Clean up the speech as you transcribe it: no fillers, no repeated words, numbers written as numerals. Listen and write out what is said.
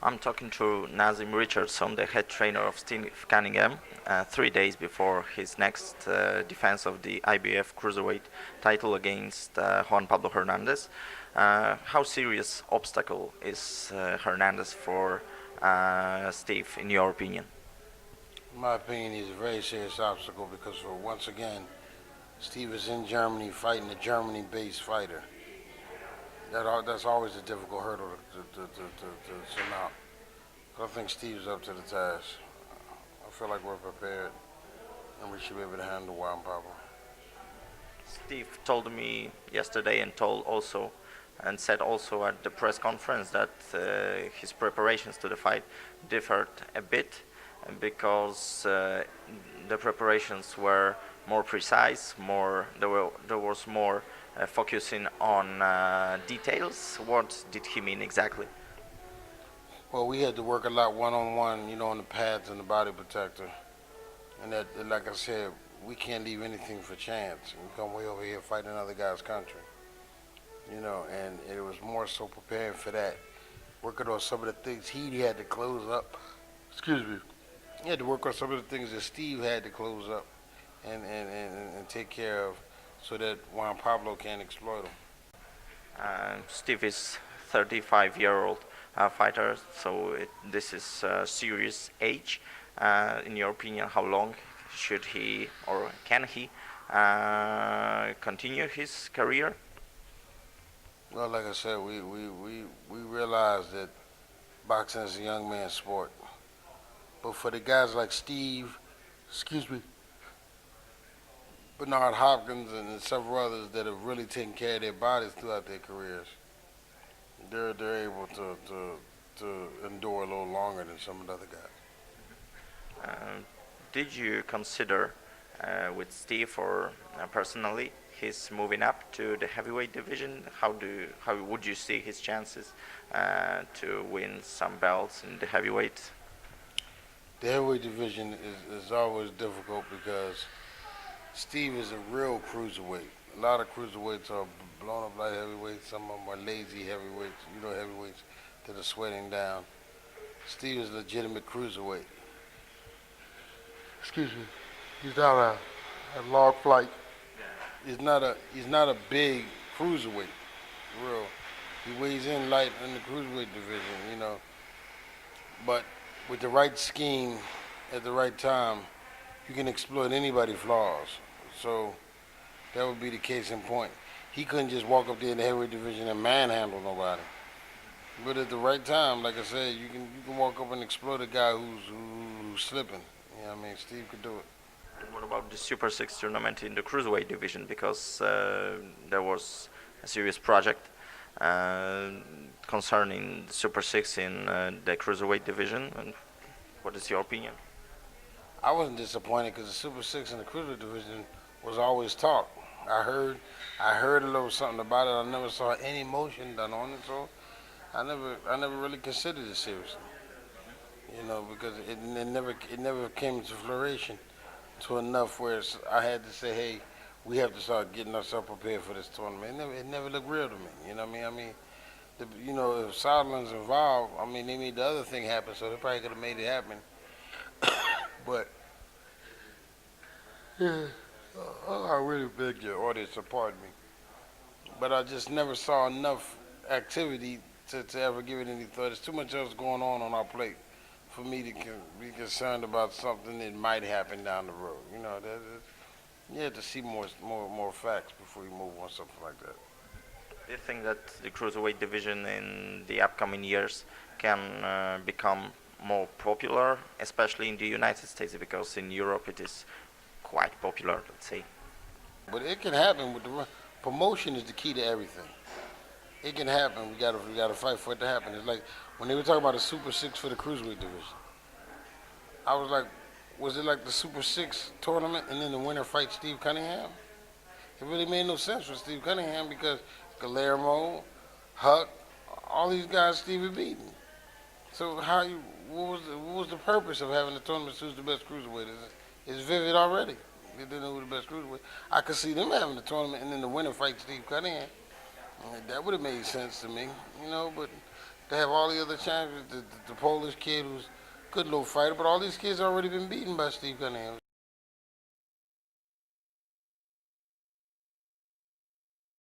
I'm talking to Naazim Richardson, the head trainer of Steve Cunningham, 3 days before his next defense of the IBF Cruiserweight title against Juan Pablo Hernandez. How serious obstacle is Hernandez for Steve, in your opinion? In my opinion, he's a very serious obstacle because, once again, Steve is in Germany fighting a Germany-based fighter. That's always a difficult hurdle to surmount. But I think Steve's up to the task. I feel like we're prepared, and we should be able to handle Juan Pablo. Steve told me yesterday and said also at the press conference that his preparations to the fight differed a bit because the preparations were more precise, there was more focusing on details. What did he mean exactly? Well, we had to work a lot one-on-one, on the pads and the body protector. And that, like I said, we can't leave anything for chance. We come way over here fighting another guy's country, and it was more so preparing for that. Working on some of the things he had to close up. Excuse me. He had to work on some of the things that Steve had to close up and take care of so that Juan Pablo can't exploit him. Steve is 35-year-old fighter, so this is serious age. In your opinion, how long should he or can he continue his career? Well, like I said, we realize that boxing is a young man's sport. But for the guys like Steve, excuse me, Bernard Hopkins and several others that have really taken care of their bodies throughout their careers, they're able to endure a little longer than some of the other guys. Did you consider with Steve or personally his moving up to the heavyweight division? How would you see his chances to win some belts in the heavyweight? The heavyweight division is always difficult because Steve is a real cruiserweight. A lot of cruiserweights are blown up like heavyweights. Some of them are lazy heavyweights, heavyweights that are sweating down. Steve is a legitimate cruiserweight. Excuse me. He's not a long flight. He's not a big cruiserweight. Real. He weighs in light in the cruiserweight division, But with the right scheme at the right time, you can exploit anybody's flaws. So that would be the case in point. He couldn't just walk up there in the heavyweight division and manhandle nobody. But at the right time, like I said, you can walk up and exploit a guy who's slipping. Steve could do it. What about the Super 6 tournament in the cruiserweight division? Because there was a serious project concerning the Super 6 in the cruiserweight division. And what is your opinion? I wasn't disappointed because the Super 6 in the cruiserweight division was always talk. I heard a little something about it. I never saw any motion done on it, so I never really considered it seriously. Because it never came to fruition to enough where I had to say, hey, we have to start getting ourselves prepared for this tournament. It never looked real to me. If Southland's involved, they made the other thing happen, so they probably could have made it happen. But yeah, I really beg your audience to pardon me. But I just never saw enough activity to ever give it any thought. There's too much else going on our plate for me to be concerned about something that might happen down the road. You have to see more facts before you move on something like that. Do you think that the cruiserweight division in the upcoming years can become more popular, especially in the United States, because in Europe it is quite popular, let's say? But it can happen. Promotion is the key to everything. It can happen. We gotta fight for it to happen. It's like when they were talking about the Super 6 for the cruiserweight division. I was like, was it like the Super 6 tournament and then the winner fights Steve Cunningham? It really made no sense for Steve Cunningham because Guillermo, Huck, all these guys Steve had beaten. So what was the purpose of having the tournament? Who's the best cruiserweight? It's vivid already. They didn't know who the best cruiserweight. I could see them having the tournament and then the winner fight Steve Cunningham. That would have made sense to me, But They have all the other champions. The Polish kid who's a good little fighter, but all these kids already been beaten by Steve Cunningham.